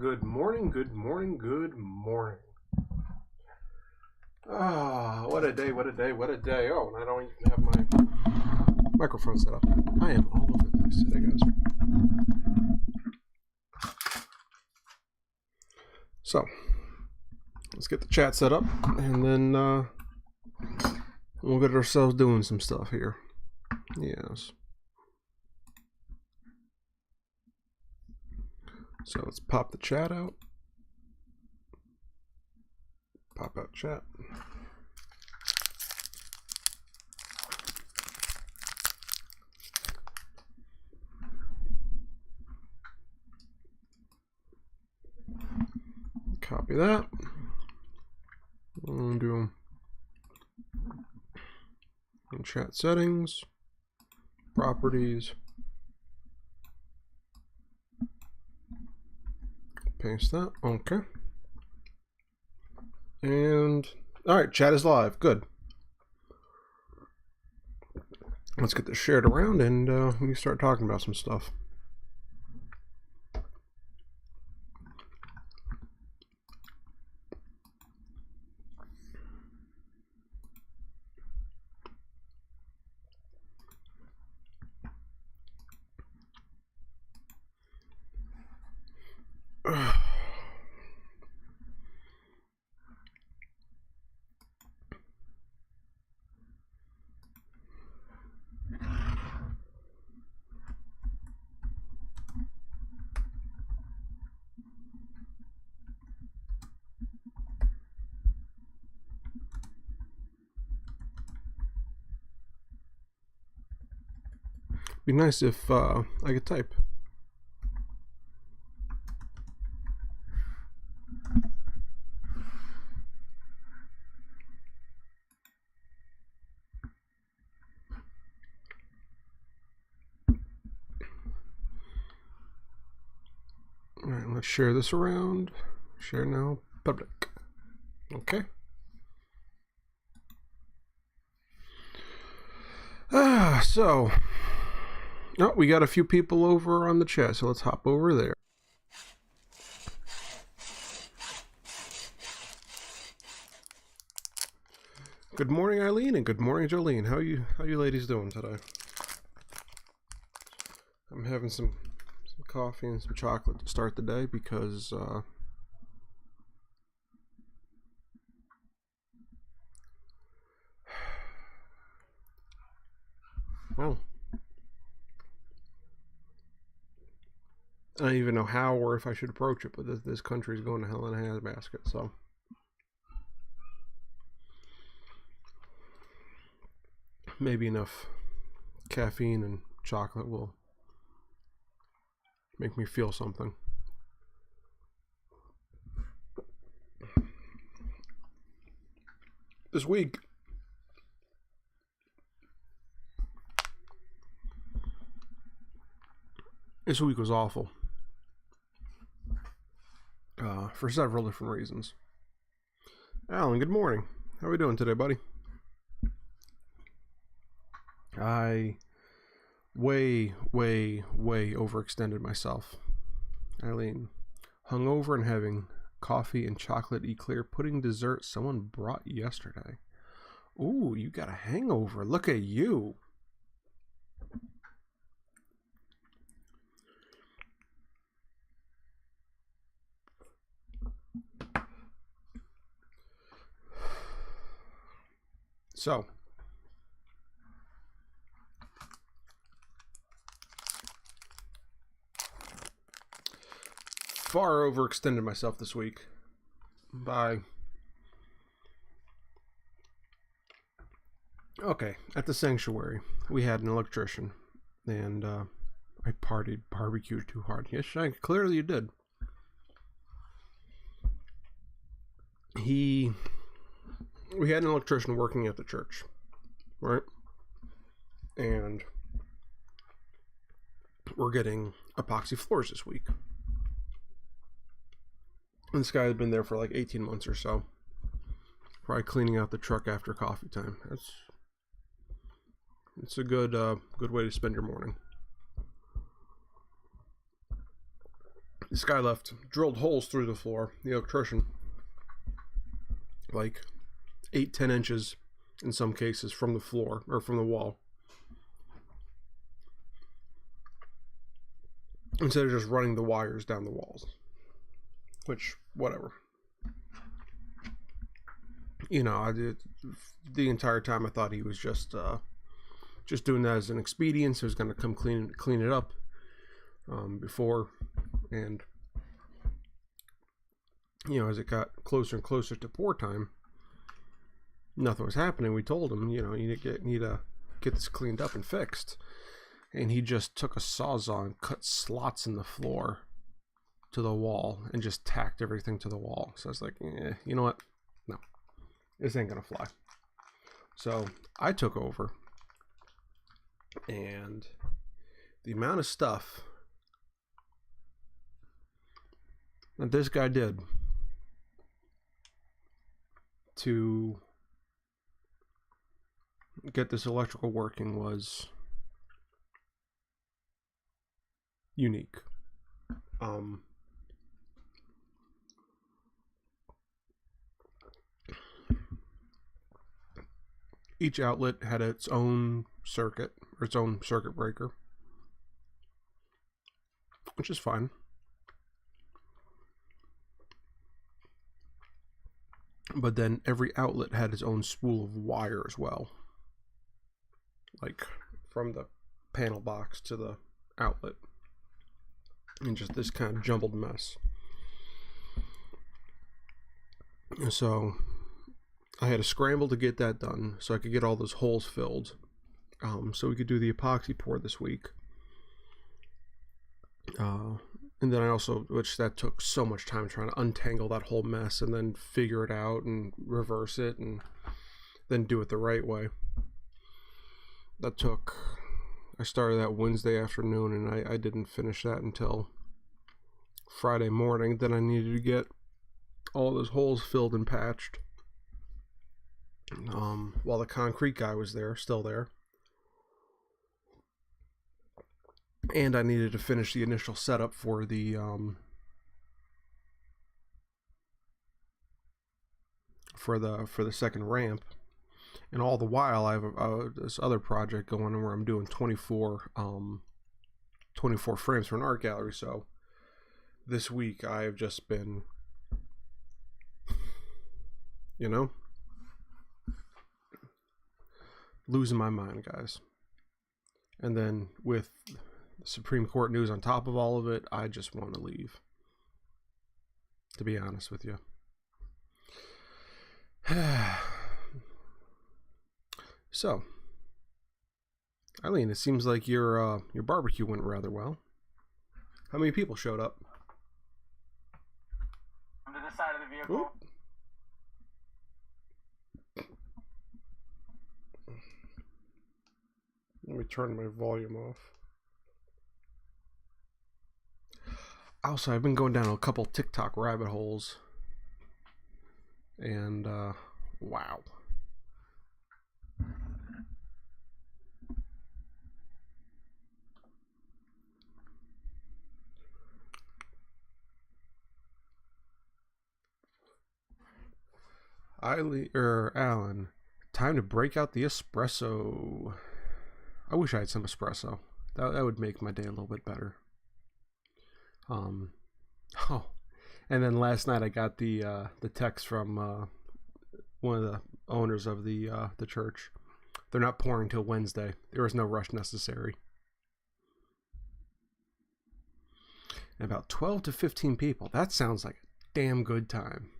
Good morning, good morning, good morning. What a day, what a day, what a day. Oh, and I don't even have my microphone set up. I am all over the place today, guys. So, let's get the chat set up, and then we'll get ourselves doing some stuff here. Yes. So let's pop the chat out. Pop out chat. Copy that. We'll do chat settings, properties. Paste that. Okay. And all right, chat is live. Good. Let's get this shared around and we can start talking about some stuff. Be nice if I could type. All right, let's share this around. Share now, public. Okay. So, oh, we got a few people over on the chat, so let's hop over there. Good morning, Eileen, and good morning, Jolene. How you ladies doing today? I'm having some coffee and some chocolate to start the day because well, I don't even know how or if I should approach it, but this country is going to hell in a handbasket, so maybe enough caffeine and chocolate will make me feel something. This week was awful for several different reasons. Alan, good morning. How are we doing today, buddy? I way overextended myself. Eileen, hungover and having coffee and chocolate eclair pudding dessert someone brought yesterday. Ooh, you got a hangover. Look at you. So, far overextended myself this week by at the sanctuary we had an electrician and I barbecued too hard. Yes, Shane, clearly you did. We had an electrician working at the church, right? And we're getting epoxy floors this week. And this guy had been there for like 18 months or so. Probably cleaning out the truck after coffee time. It's a good way to spend your morning. This guy drilled holes through the floor, the electrician, like 8-10 inches in some cases from the floor or from the wall, instead of just running the wires down the walls, which, whatever. You know, I did the entire time. I thought he was just doing that as an expedient. So he was going to come clean it up before, and you know, as it got closer and closer to pour time, nothing was happening. We told him, you know, you need to get this cleaned up and fixed, and he just took a sawzall and cut slots in the floor to the wall and just tacked everything to the wall. So I was like, you know what? No, this ain't gonna fly. So I took over, and the amount of stuff that this guy did to get this electrical working was unique. Each outlet had its own circuit, or its own circuit breaker, which is fine. But then every outlet had its own spool of wire as well, like from the panel box to the outlet, and just this kind of jumbled mess. And so I had to scramble to get that done so I could get all those holes filled, so we could do the epoxy pour this week. And then I also, which that took so much time trying to untangle that whole mess and then figure it out and reverse it and then do it the right way. I started that Wednesday afternoon, and I didn't finish that until Friday morning. Then I needed to get all those holes filled and patched, while the concrete guy was still there. And I needed to finish the initial setup for the second ramp. And all the while, I have this other project going on where I'm doing 24 frames for an art gallery. So this week I have just been, you know, losing my mind, guys. And then with the Supreme Court news on top of all of it, I just want to leave, to be honest with you. So, Eileen, it seems like your barbecue went rather well. How many people showed up? On the side of the vehicle. Ooh. Let me turn my volume off. Also, I've been going down a couple TikTok rabbit holes, and wow. Alan, time to break out the espresso. I wish I had some espresso. That would make my day a little bit better. And then last night I got the text from one of the owners of the church. They're not pouring till Wednesday. There was no rush necessary. And about 12 to 15 people. That sounds like a damn good time.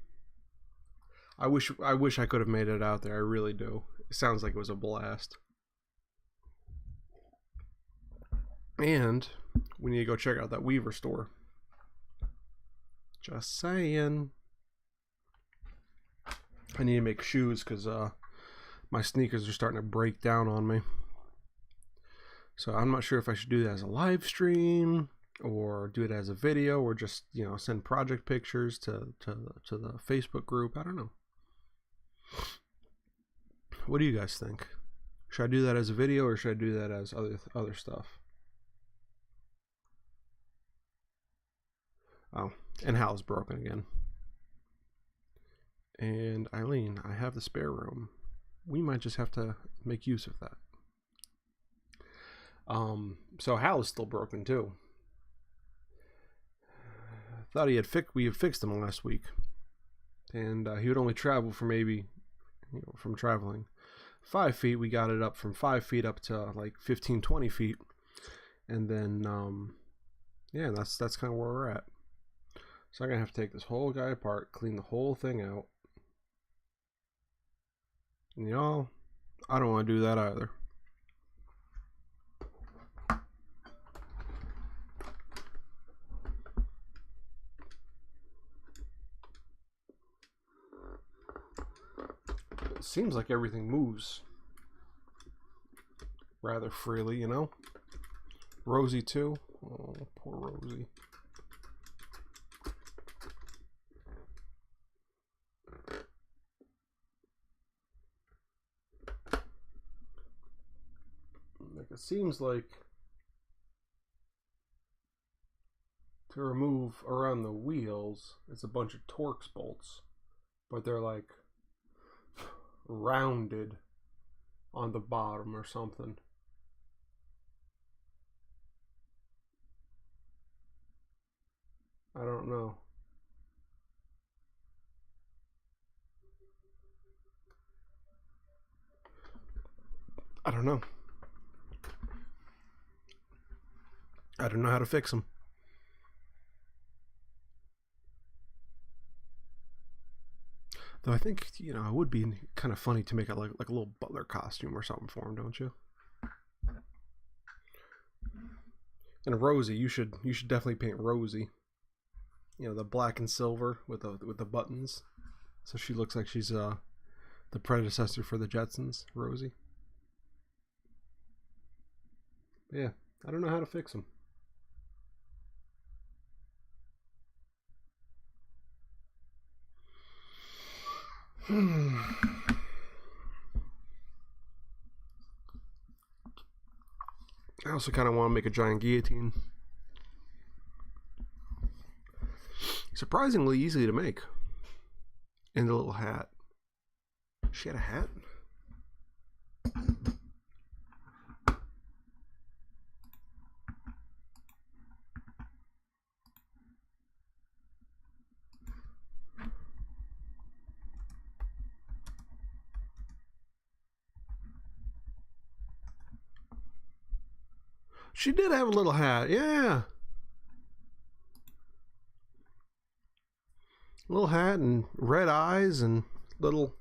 I wish I could have made it out there. I really do. It sounds like it was a blast. And we need to go check out that Weaver store. Just saying. I need to make shoes because my sneakers are starting to break down on me. So I'm not sure if I should do that as a live stream or do it as a video or just, you know, send project pictures to the Facebook group. I don't know. What do you guys think? Should I do that as a video or should I do that as other stuff? Oh, and Hal's broken again. And Eileen, I have the spare room. We might just have to make use of that. So Hal is still broken too. Thought we had fixed him last week, and he would only travel for maybe, from traveling 5 feet. We got it up from 5 feet up to like 15, 20 feet, and then yeah, that's kind of where we're at. So I'm gonna have to take this whole guy apart, clean the whole thing out. And I don't want to do that either. It seems like everything moves rather freely, Rosie too. Oh, poor Rosie. It seems like to remove around the wheels, it's a bunch of Torx bolts, but they're like rounded on the bottom or something. I don't know. I don't know. I don't know how to fix them. Though I think, it would be kind of funny to make it like a little butler costume or something for him, don't you? And Rosie, you should definitely paint Rosie. The black and silver with the buttons, so she looks like she's the predecessor for the Jetsons, Rosie. Yeah, I don't know how to fix them. I also kind of want to make a giant guillotine. Surprisingly easy to make. And a little hat. She had a hat? She did have a little hat, yeah. Little hat and red eyes and little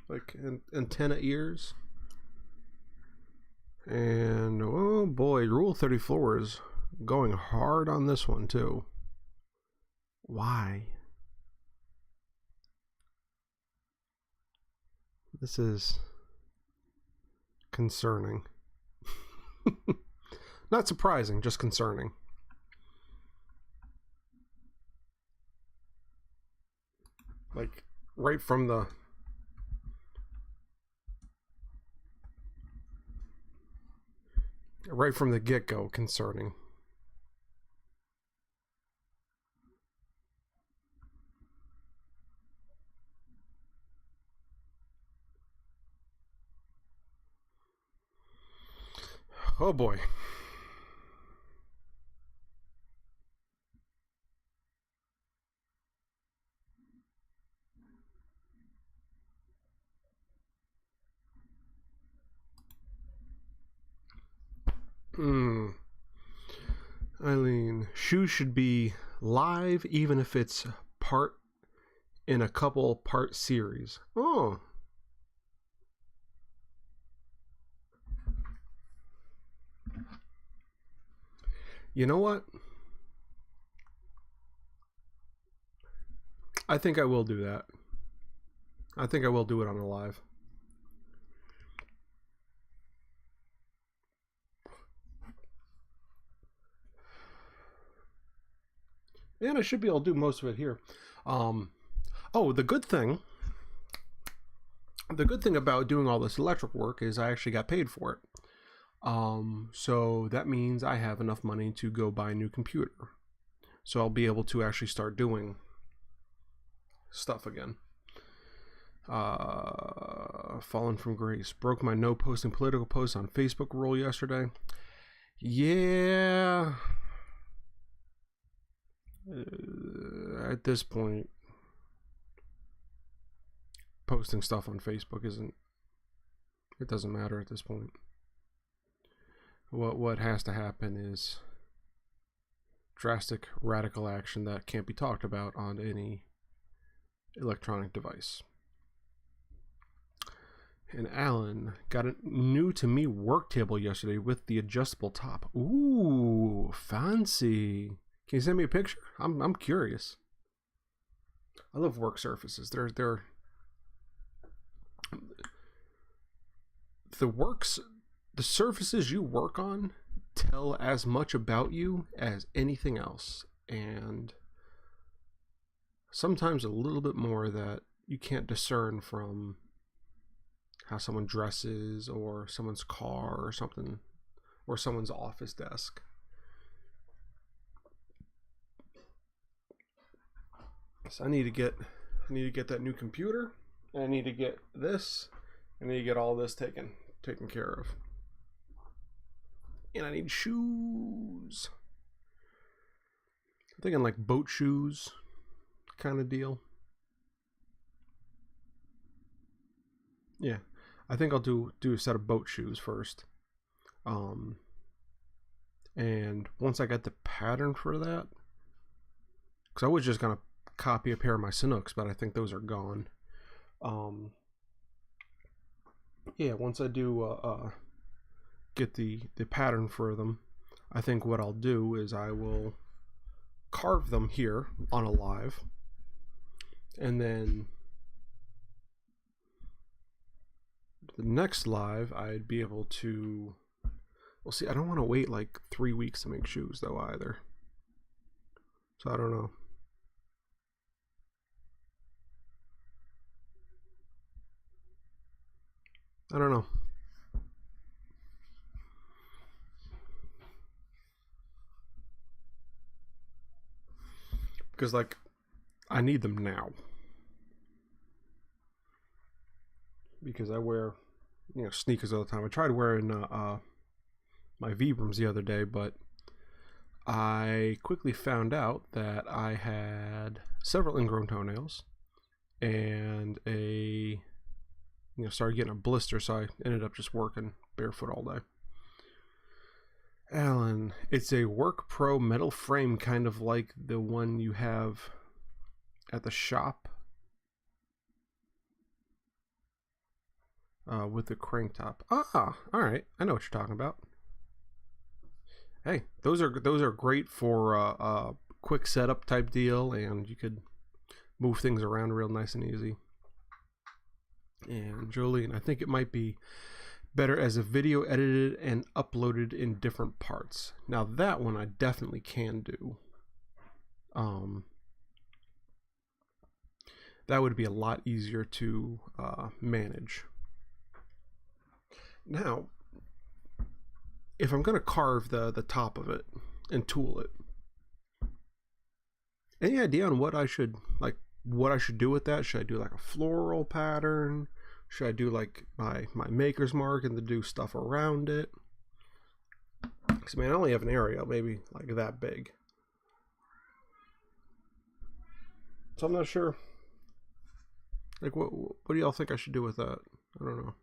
like antenna ears. And oh boy, Rule 34 is going hard on this one too. Why? This is concerning. Not surprising, just concerning. Like right from the get-go, concerning. Oh boy. Eileen, shoes should be live even if it's part in a couple part series. Oh. You know what? I think I will do that. I think I will do it on a live. And I should be able to do most of it here. Oh, the good thing about doing all this electric work is I actually got paid for it. So that means I have enough money to go buy a new computer. So I'll be able to actually start doing stuff again. Fallen from grace. Broke my no posting political posts on Facebook rule yesterday. Yeah. At this point, posting stuff on Facebook it doesn't matter at this point. What has to happen is drastic, radical action that can't be talked about on any electronic device. And Alan got a new to me work table yesterday with the adjustable top. Ooh, fancy. Can you send me a picture? I'm curious. I love work surfaces. They're the surfaces you work on tell as much about you as anything else, and sometimes a little bit more that you can't discern from how someone dresses or someone's car or something, or someone's office desk. So I need to get that new computer, and I need to get this, and I need to get all this taken care of. And I need shoes. I'm thinking like boat shoes kind of deal. Yeah, I think I'll do a set of boat shoes first. And once I get the pattern for that, because I was just gonna copy a pair of my Sinooks, but I think those are gone. Yeah, once I do get the pattern for them, I think what I'll do is I will carve them here on a live, and then the next live I'd be able to, well, see, I don't want to wait like 3 weeks to make shoes though either, so I don't know. Because like I need them now, because I wear sneakers all the time. I tried wearing my Vibrams the other day, but I quickly found out that I had several ingrown toenails and started getting a blister, so I ended up just working barefoot all day. Alan, it's a Work Pro metal frame, kind of like the one you have at the shop, with the crank top. All right, I know what you're talking about. Hey, those are great for a quick setup type deal, and you could move things around real nice and easy. And Jolene, I think it might be better as a video edited and uploaded in different parts. Now that one I definitely can do. That would be a lot easier to manage. Now, if I'm gonna carve the top of it and tool it, any idea on what I should do with that? Should I do like a floral pattern? Should I do like my maker's mark and then do stuff around it? Because I only have an area maybe like that big, so I'm not sure. Like what do y'all think I should do with that? I don't know.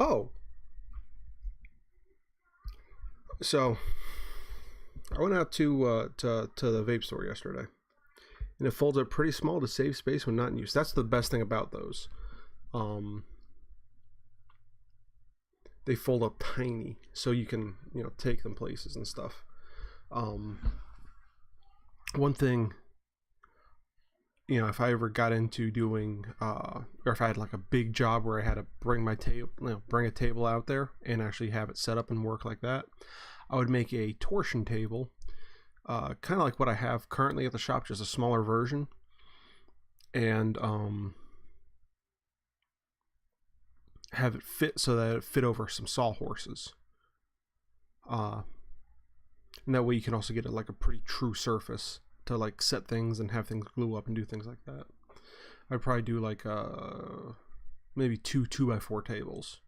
Oh, so I went out to the vape store yesterday, and it folds up pretty small to save space when not in use. That's the best thing about those. They fold up tiny, so you can take them places and stuff. One thing, if I ever got into doing, or if I had like a big job where I had to bring my table, bring a table out there and actually have it set up and work like that, I would make a torsion table, kind of like what I have currently at the shop, just a smaller version. And have it fit so that it fit over some sawhorses. And that way you can also get like a pretty true surface to like set things and have things glue up and do things like that. I'd probably do like maybe two 2x4 tables.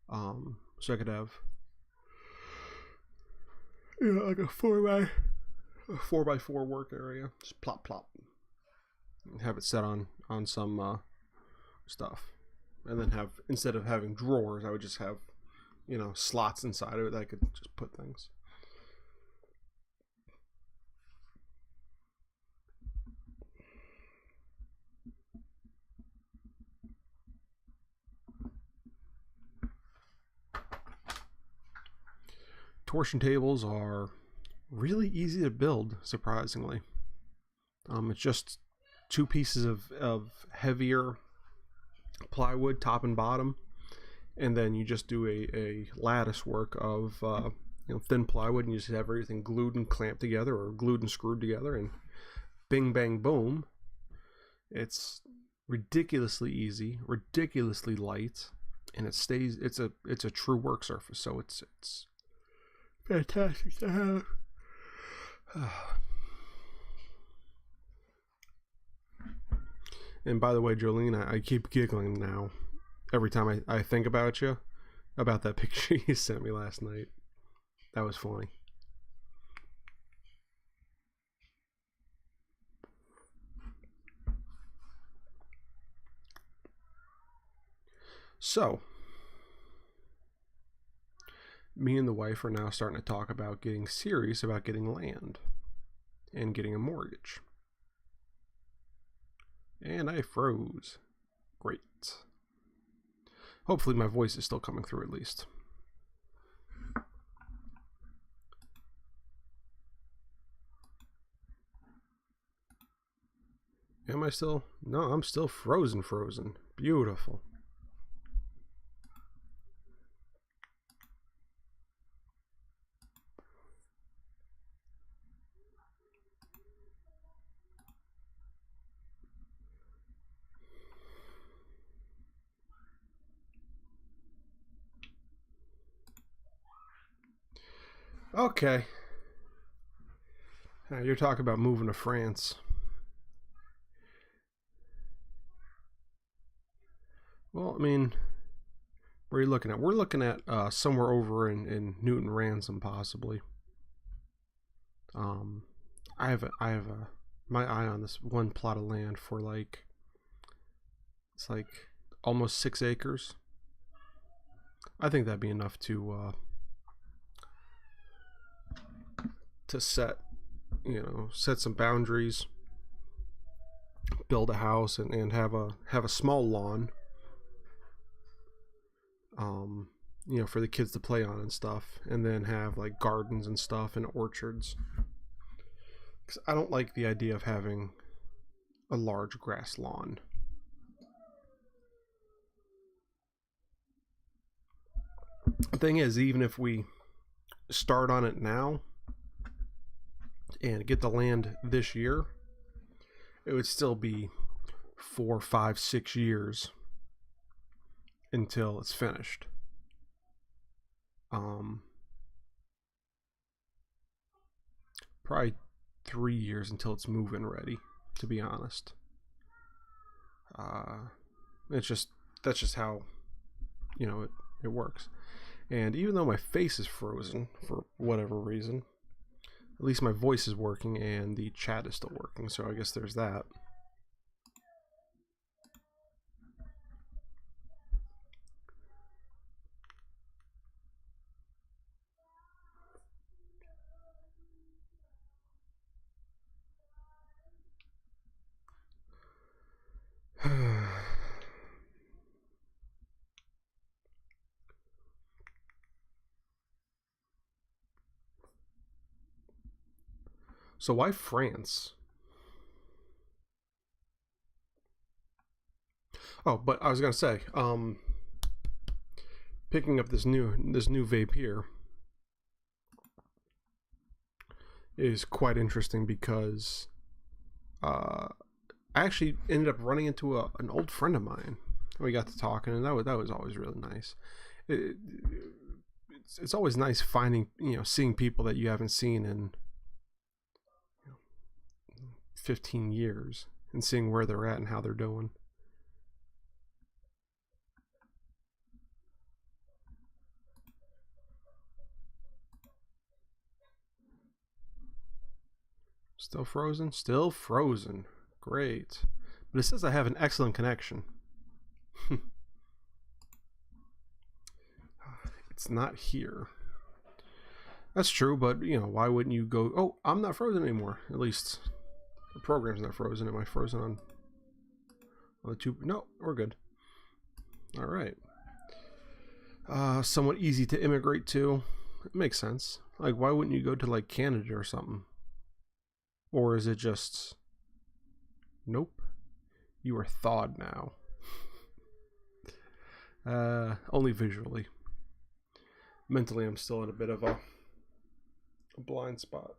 So I could have like a 4x4 work area. Just plop plop. And have it set on some stuff. And then have, instead of having drawers, I would just have, slots inside of it that I could just put things. Torsion tables are really easy to build, surprisingly. It's just 2 pieces of heavier plywood, top and bottom, and then you just do a lattice work of thin plywood, and you just have everything glued and clamped together, or glued and screwed together, and bing bang boom. It's ridiculously easy, ridiculously light, and it stays. It's a true work surface, so it's fantastic to have. And by the way, Jolene, I keep giggling now every time I think about you, about that picture you sent me last night. That was funny. So, me and the wife are now starting to talk about getting serious about getting land and getting a mortgage. And I froze. Great. Hopefully my voice is still coming through at least. Am I still? No, I'm still frozen. Beautiful. Okay. You're talking about moving to France. Well, I mean, where are you looking at? We're looking at somewhere over in Newton Ransom, possibly. I have my eye on this one plot of land for it's like almost 6 acres. I think that'd be enough to set some boundaries, build a house, and have a small lawn, for the kids to play on and stuff, and then have like gardens and stuff and orchards. Because I don't like the idea of having a large grass lawn. The thing is, even if we start on it now and get the land this year, it would still be 4, 5, 6 years until it's finished. Probably 3 years until it's move-in ready, to be honest. That's just how it works. And even though my face is frozen for whatever reason, at least my voice is working and the chat is still working, so I guess there's that. So why France? Oh, but I was gonna say, picking up this new vape here is quite interesting because I actually ended up running into an old friend of mine. We got to talking, and that was always really nice. It's always nice finding, seeing people that you haven't seen in 15 years and seeing where they're at and how they're doing. Still frozen? Still frozen. Great. But it says I have an excellent connection. It's not here. That's true, but why wouldn't you go? Oh, I'm not frozen anymore. At least the program's not frozen. Am I frozen on the tube? No, we're good. All right. Somewhat easy to immigrate to. It makes sense. Like, why wouldn't you go to like Canada or something? Or is it just nope? You are thawed now. Only visually. Mentally, I'm still in a bit of a blind spot.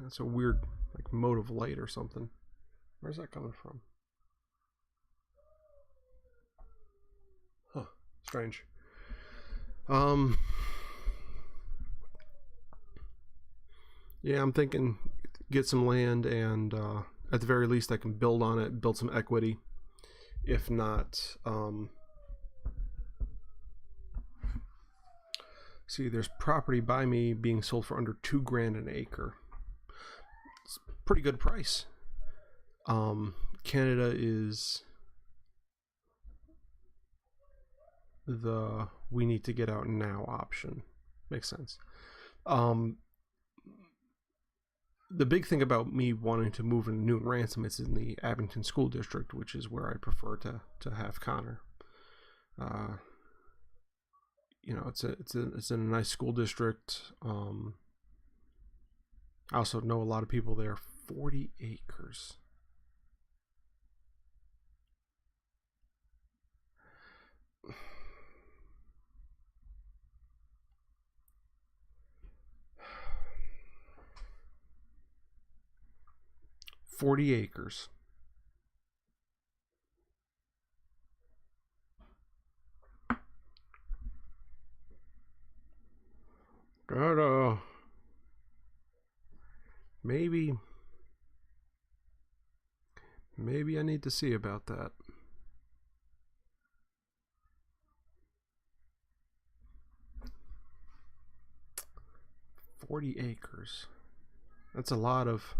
That's a weird like mode of light or something. Where's that coming from? Huh. Strange. Yeah, I'm thinking get some land, and at the very least I can build on it, build some equity. If not, see, there's property by me being sold for under $2,000 an acre. It's a pretty good price. Canada is the we need to get out now option. Makes sense. The big thing about me wanting to move into Newton Ransom is in the Abington School District, which is where I prefer to have Connor. It's in a nice school district. I also know a lot of people there. 40 acres. $40 acres. Gotta maybe I need to see about that. $40 acres. That's a lot of.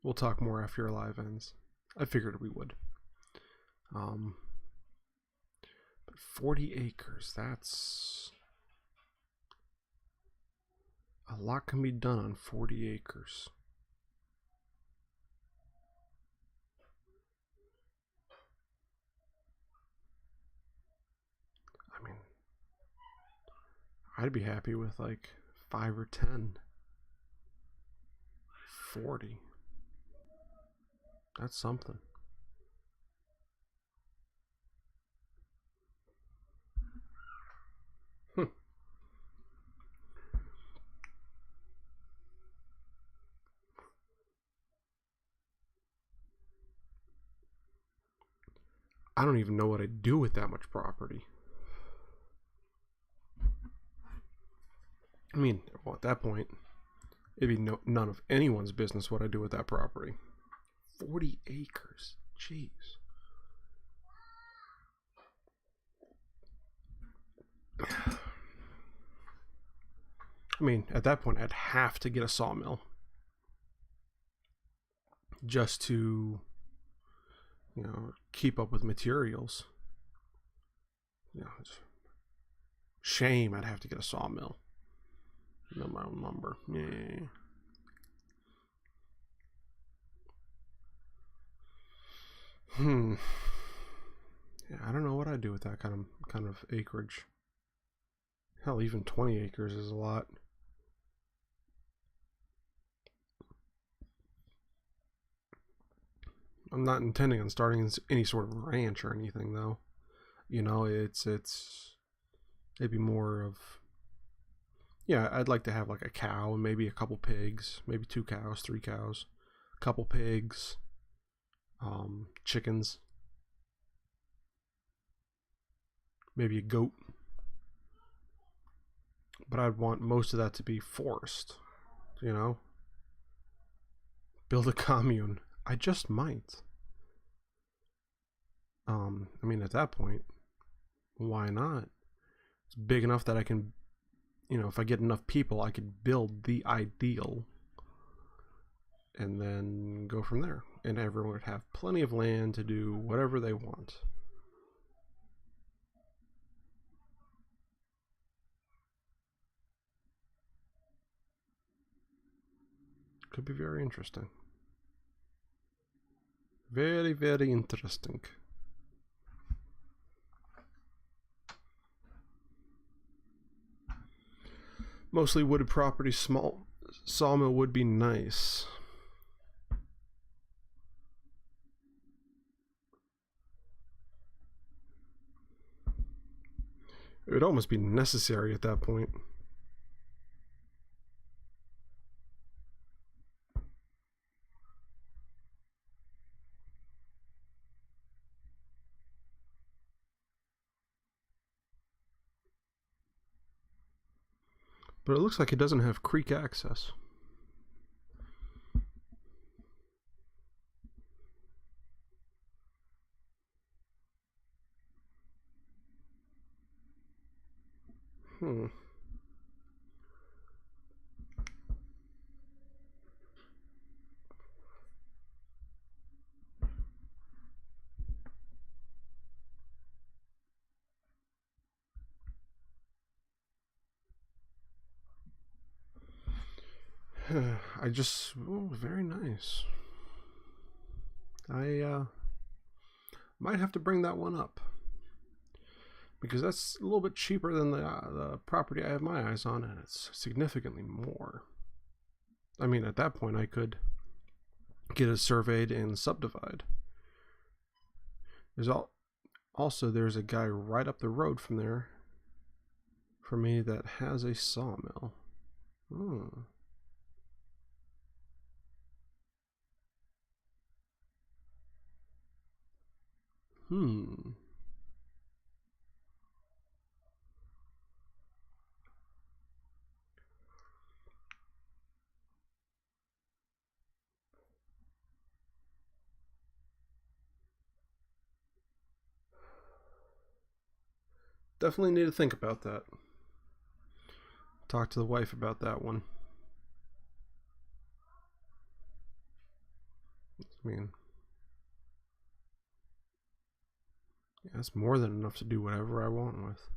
We'll talk more after your live ends. I figured we would. But 40 acres, that's a lot can be done on 40 acres. I mean, I'd be happy with like 5 or 10. 40. That's something. I don't even know what I'd do with that much property. I mean, well, at that point, it'd be none of anyone's business what I do with that property. 40 acres. Jeez. I mean, at that point, I'd have to get a sawmill just to, keep up with materials. It's shame I'd have to get a sawmill. Mill my own lumber. Yeah. Yeah, I don't know what I'd do with that kind of acreage. Hell, even 20 acres is a lot. I'm not intending on starting any sort of ranch or anything, though. It'd be more of, yeah, I'd like to have like a cow and maybe a couple pigs, maybe 2 cows, 3 cows, a couple pigs, chickens. maybe a goat. But I'd want most of that to be forest, you know? Build a commune. I just might. I mean, at that point, why not? It's big enough that I can, you know, if I get enough people, I could build the ideal and then go from there. And everyone would have plenty of land to do whatever they want. Could be very interesting. Very, very interesting. Mostly wooded property, small sawmill would be nice. It would almost be necessary at that point. But it looks like it doesn't have creek access. Very nice. I might have to bring that one up, because that's a little bit cheaper than the property I have my eyes on, and it's significantly more. I mean, at that point, I could get it surveyed and subdivide. There's a guy right up the road from there for me that has a sawmill. Definitely need to think about that. Talk to the wife about that one. I mean, yeah, that's more than enough to do whatever I want with.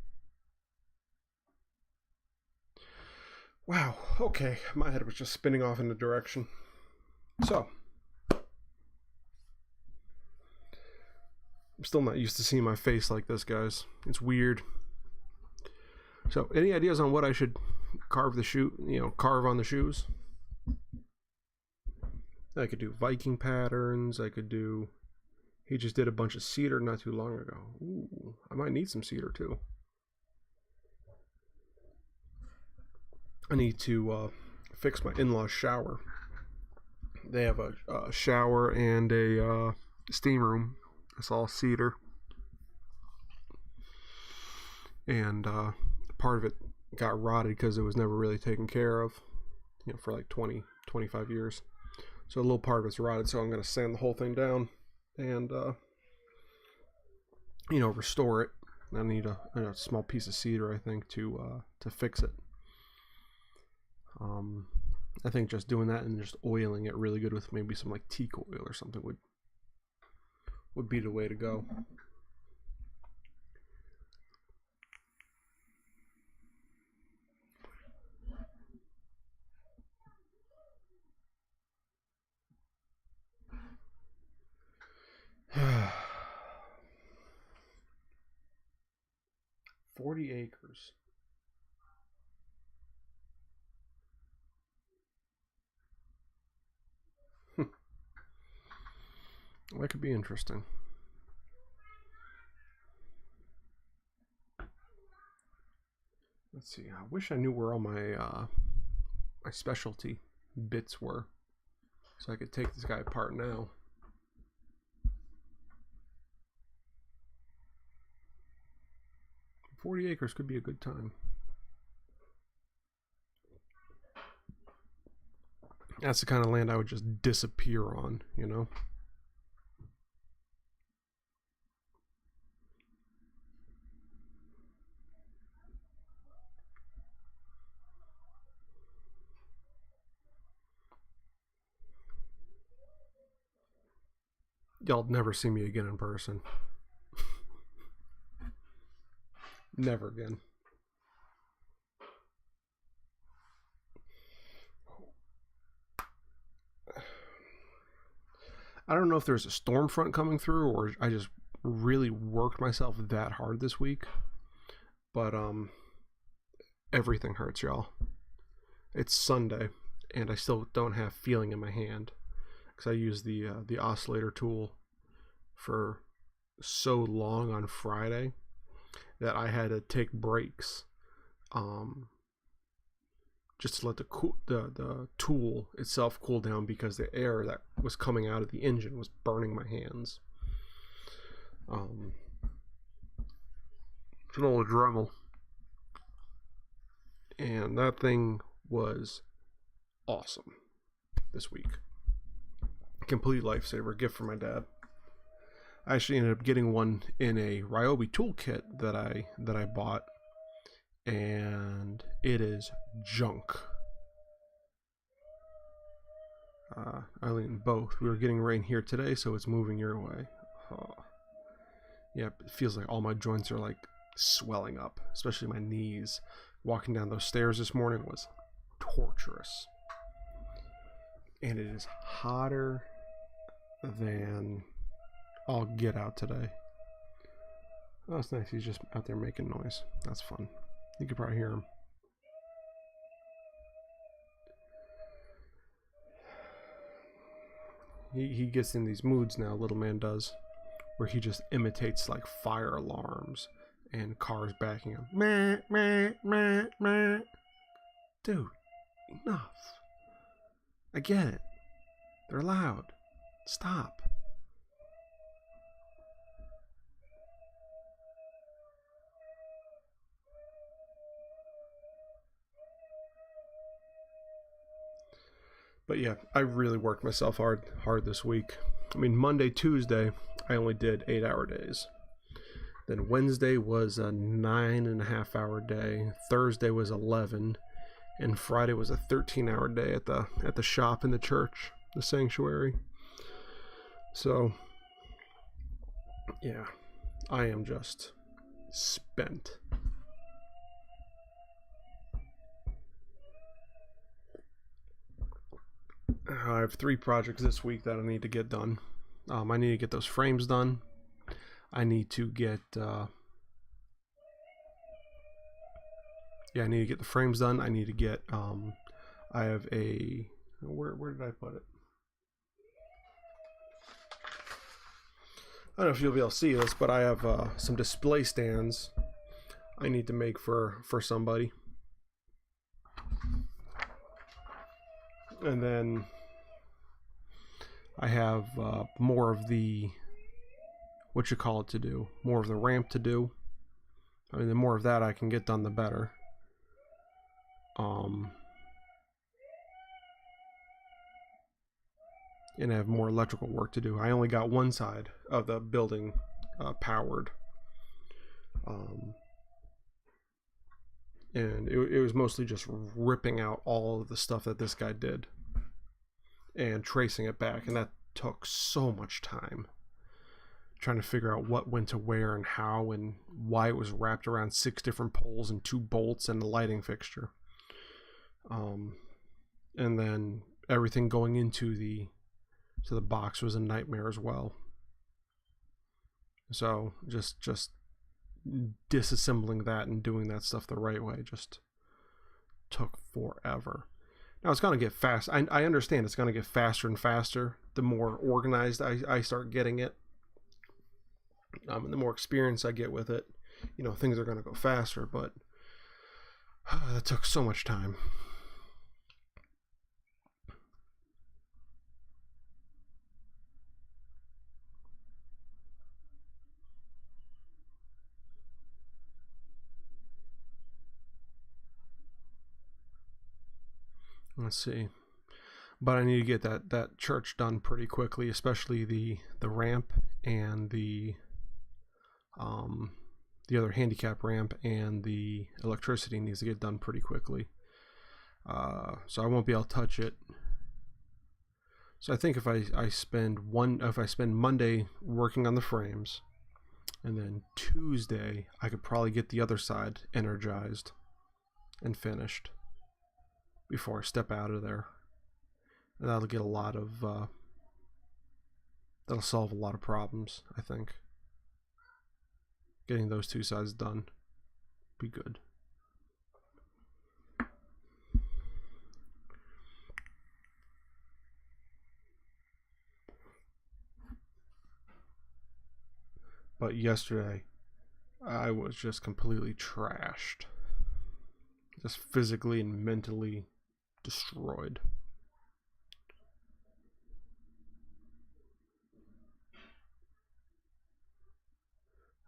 Wow, okay, my head was just spinning off in a direction. So, I'm still not used to seeing my face like this, guys. It's weird. So, any ideas on what I should carve on the shoes? I could do Viking patterns. I could do... He just did a bunch of cedar not too long ago. Ooh, I might need some cedar too. I need to fix my in-laws' shower. They have a shower and a steam room. It's all cedar. And part of it got rotted because it was never really taken care of, for like 25 years. So a little part of it's rotted, so I'm going to sand the whole thing down and, restore it. I need a small piece of cedar, I think, to fix it. I think just doing that and just oiling it really good with maybe some like teak oil or something would be the way to go. $40 acres. That could be interesting. Let's see. I wish I knew where all my my specialty bits were, so I could take this guy apart now. 40 acres could be a good time. That's the kind of land I would just disappear on, you know? Y'all never see me again in person. Never again. I don't know if there's a storm front coming through or I just really worked myself that hard this week. But everything hurts, y'all. It's Sunday and I still don't have feeling in my hand because I used the oscillator tool for so long on Friday that I had to take breaks just to let the tool itself cool down because the air that was coming out of the engine was burning my hands. It's an old Dremel, and that thing was awesome this week. Complete lifesaver, gift from my dad. I actually ended up getting one in a Ryobi toolkit that I bought, and it is junk. Eileen, both. We were getting rain here today, so it's moving your way. Oh. Yeah, it feels like all my joints are like swelling up, especially my knees. Walking down those stairs this morning was torturous. And it is hotter than I'll get out today. Oh, that's nice. He's just out there making noise. That's fun. You could probably hear him. He gets in these moods now, little man does, where he just imitates like fire alarms and cars backing up. Meh, meh, meh, meh. Dude, enough. I get it. They're loud. Stop. But yeah, I really worked myself hard this week. I mean, Monday, Tuesday, I only did 8-hour days. Then Wednesday was a 9.5-hour day. Thursday was 11, and Friday was a 13-hour day at the shop in the church, the sanctuary. So, yeah, I am just spent. I have 3 projects this week that I need to get done. I need to get those frames done. I need to get I need to get the frames done. I need to get I have a where did I put it? I don't know if you'll be able to see this, but I have some display stands I need to make for somebody. And then I have more of the to do, more of the ramp to do. I mean, the more of that I can get done, the better. And I have more electrical work to do. I only got one side of the building powered. And it was mostly just ripping out all of the stuff that this guy did and tracing it back, and that took so much time, trying to figure out what went to where and how and why it was wrapped around 6 different poles and 2 bolts and a lighting fixture. And then everything going into the box was a nightmare as well. So just disassembling that and doing that stuff the right way just took forever. Now it's going to get fast. I understand it's going to get faster and faster the more organized I start getting it. And the more experience I get with it, you know, things are going to go faster, but that took so much time. Let's see. But I need to get that church done pretty quickly, especially the ramp and the other handicap ramp, and the electricity needs to get done pretty quickly. So I won't be able to touch it. So I think if I spend Monday working on the frames, and then Tuesday I could probably get the other side energized and finished before I step out of there. And that'll get a lot of that'll solve a lot of problems, I think. Getting those two sides done be good. But yesterday, I was just completely trashed. Just physically and mentally destroyed.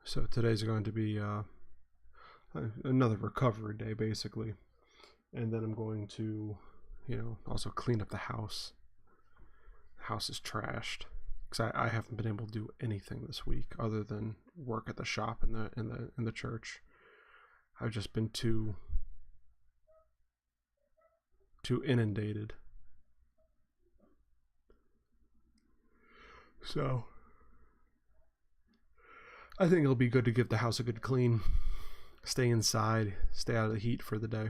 So today's going to be another recovery day, basically. And then I'm going to, also clean up the house. The house is trashed. Because I haven't been able to do anything this week other than work at the shop in the church. I've just been too inundated. So I think it'll be good to give the house a good clean. Stay inside, stay out of the heat for the day.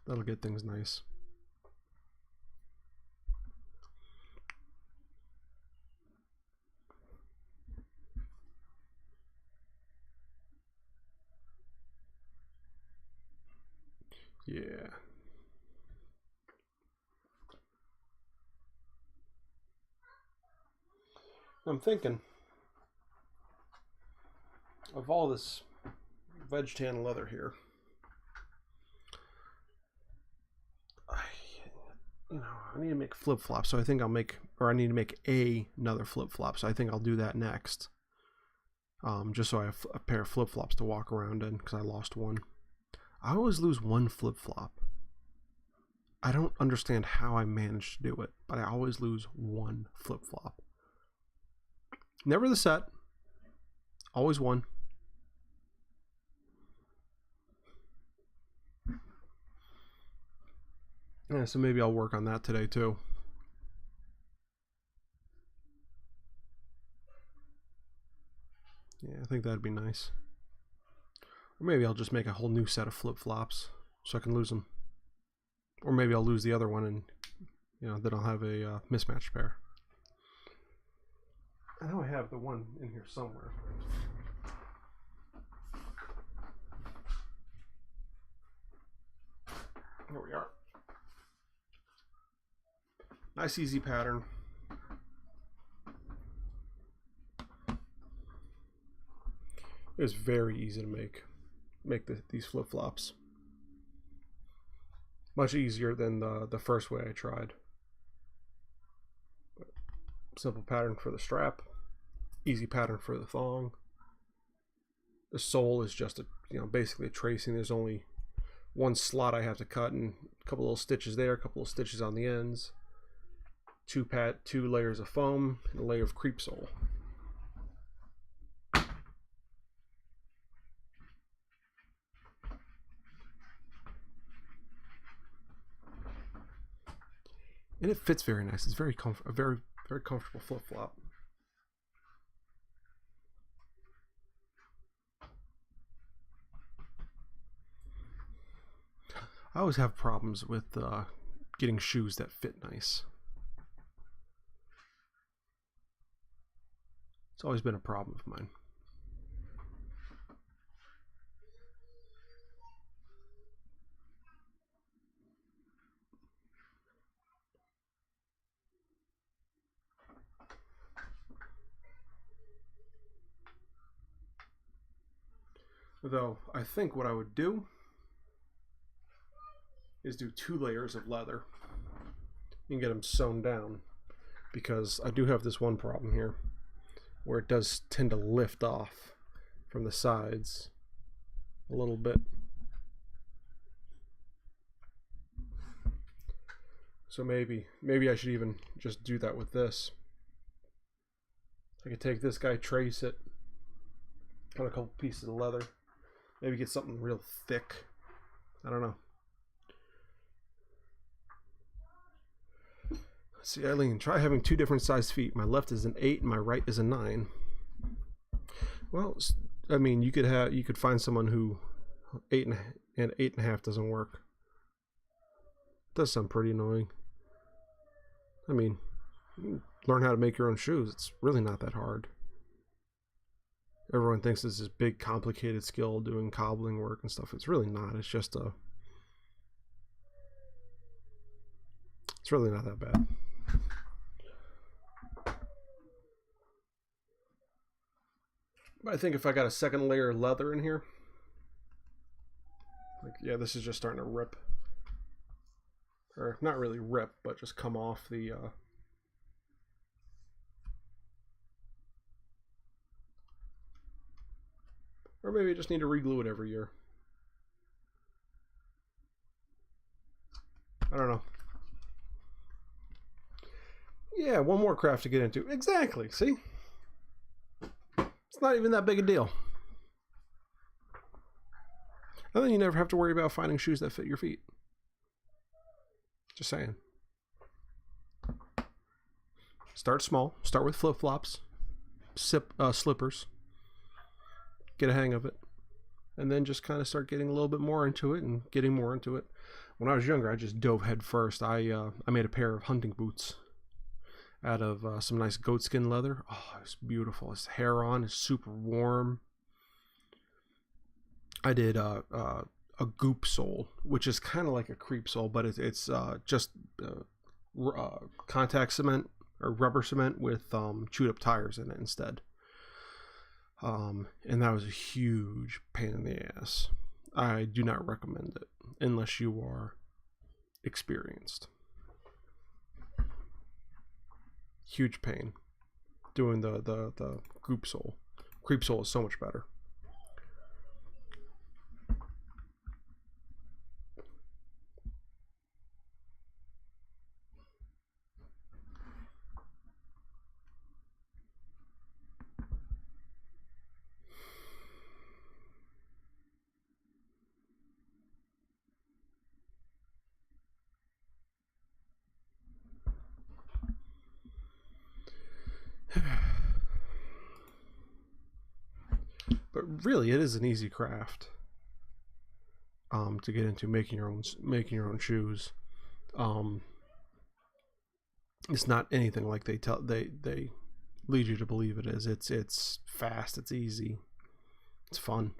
That'll get things nice. Yeah. I'm thinking of all this veg tan leather here. I need to make flip-flops, so I think I need to make another flip-flop, so I think I'll do that next. Just so I have a pair of flip-flops to walk around in, because I lost one. I always lose one flip-flop. I don't understand how I managed to do it, but I always lose one flip-flop. Never the set. Always one. Yeah, so maybe I'll work on that today too. Yeah, I think that'd be nice. Or maybe I'll just make a whole new set of flip-flops so I can lose them. Or maybe I'll lose the other one and, then I'll have a mismatched pair. I know I have the one in here somewhere. Here we are. Nice easy pattern. It was very easy to make these flip-flops. Much easier than the first way I tried. But simple pattern for the strap, easy pattern for the thong. The sole is just basically a tracing. There's only one slot I have to cut, and a couple little stitches there, a couple of stitches on the ends. Two layers of foam and a layer of creep sole. And it fits very nice. It's very a very, very comfortable flip-flop. I always have problems with getting shoes that fit nice. It's always been a problem of mine. Though I think what I would do is do 2 layers of leather and get them sewn down, because I do have this one problem here where it does tend to lift off from the sides a little bit. So maybe I should even just do that with this. I could take this guy, trace it on a couple pieces of leather. Maybe get something real thick. I don't know. Let's see, Eileen, try having 2 different sized feet. My left is an 8 and my right is a 9. Well, I mean, you could find someone who 8.5 doesn't work. It does sound pretty annoying. I mean, learn how to make your own shoes. It's really not that hard. Everyone thinks this is big, complicated skill doing cobbling work and stuff. It's really not. It's just it's really not that bad. But I think if I got a second layer of leather in here, like, yeah, this is just starting to rip. Or not really rip, but just come off the or maybe I just need to reglue it every year. I don't know. Yeah, one more craft to get into. Exactly, see? It's not even that big a deal. And then you never have to worry about finding shoes that fit your feet. Just saying. Start small. Start with flip-flops, slippers. Get a hang of it. And then just kind of start getting a little bit more into it and getting more into it. When I was younger, I just dove head first. I made a pair of hunting boots out of some nice goatskin leather. Oh, it's beautiful. It's hair on. It's super warm. I did a goop sole, which is kind of like a creep sole, but it's just contact cement or rubber cement with chewed up tires in it instead. And that was a huge pain in the ass. I do not recommend it unless you are experienced. Huge pain doing the goop sole. Creep sole is so much better. But really, it is an easy craft to get into, making your own shoes. It's not anything like they lead you to believe it is. It's fast, it's easy, it's fun,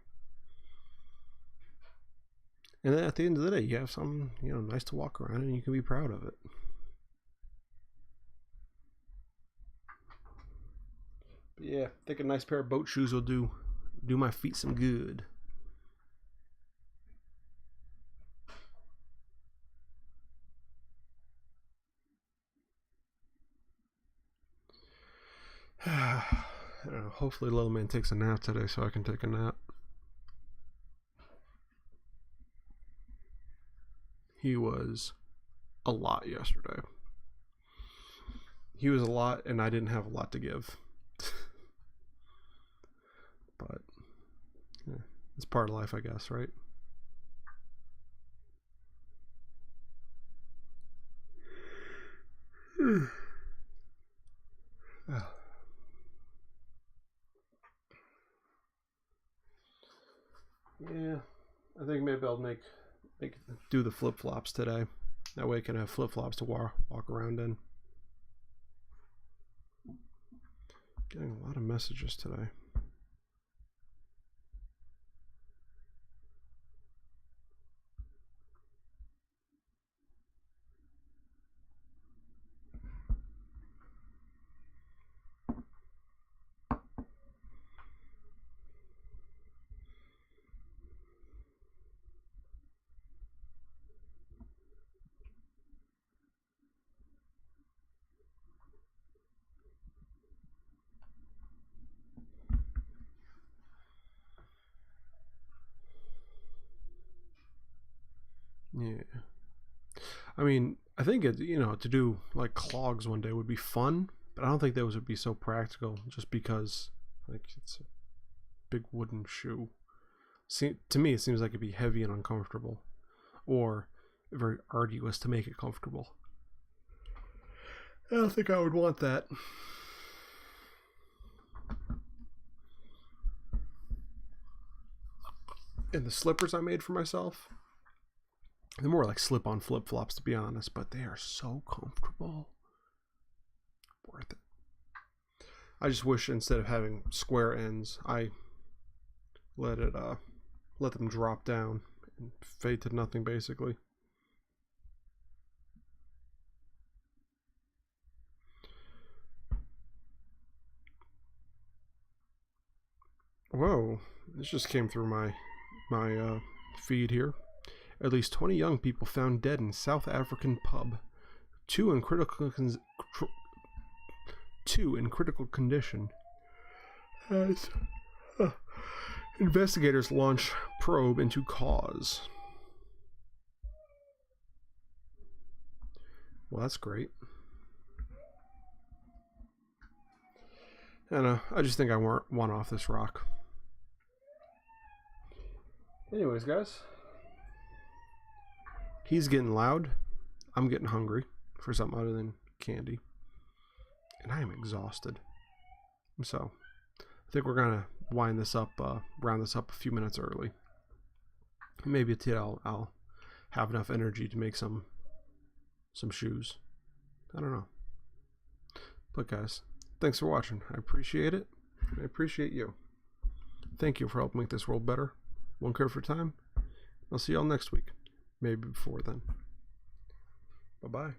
and then at the end of the day, you have something nice to walk around and you can be proud of it. But yeah, I think a nice pair of boat shoes will do my feet some good. I don't know, hopefully little man takes a nap today so I can take a nap. He was a lot yesterday. He was a lot and I didn't have a lot to give. But yeah, it's part of life, I guess, right? Yeah, I think maybe I'll do the flip-flops today. That way I can have flip-flops to walk around in. Getting a lot of messages today. Yeah. I mean, I think it, to do like clogs one day would be fun, but I don't think those would be so practical just because like it's a big wooden shoe. See, to me, it seems like it'd be heavy and uncomfortable, or very arduous to make it comfortable. I don't think I would want that. And the slippers I made for myself, they're more like slip-on flip-flops, to be honest, but they are so comfortable. Worth it. I just wish instead of having square ends, I let them drop down and fade to nothing, basically. Whoa, this just came through my feed here. At least 20 young people found dead in South African pub. Two in critical condition. As investigators launch probe into cause. Well, that's great. And I just think I want off this rock. Anyways, guys, he's getting loud. I'm getting hungry for something other than candy. And I am exhausted. So, I think we're going to round this up a few minutes early. Maybe today I'll have enough energy to make some shoes. I don't know. But guys, thanks for watching. I appreciate it. I appreciate you. Thank you for helping make this world better. One kerf at a time. I'll see y'all next week. Maybe before then. Bye-bye.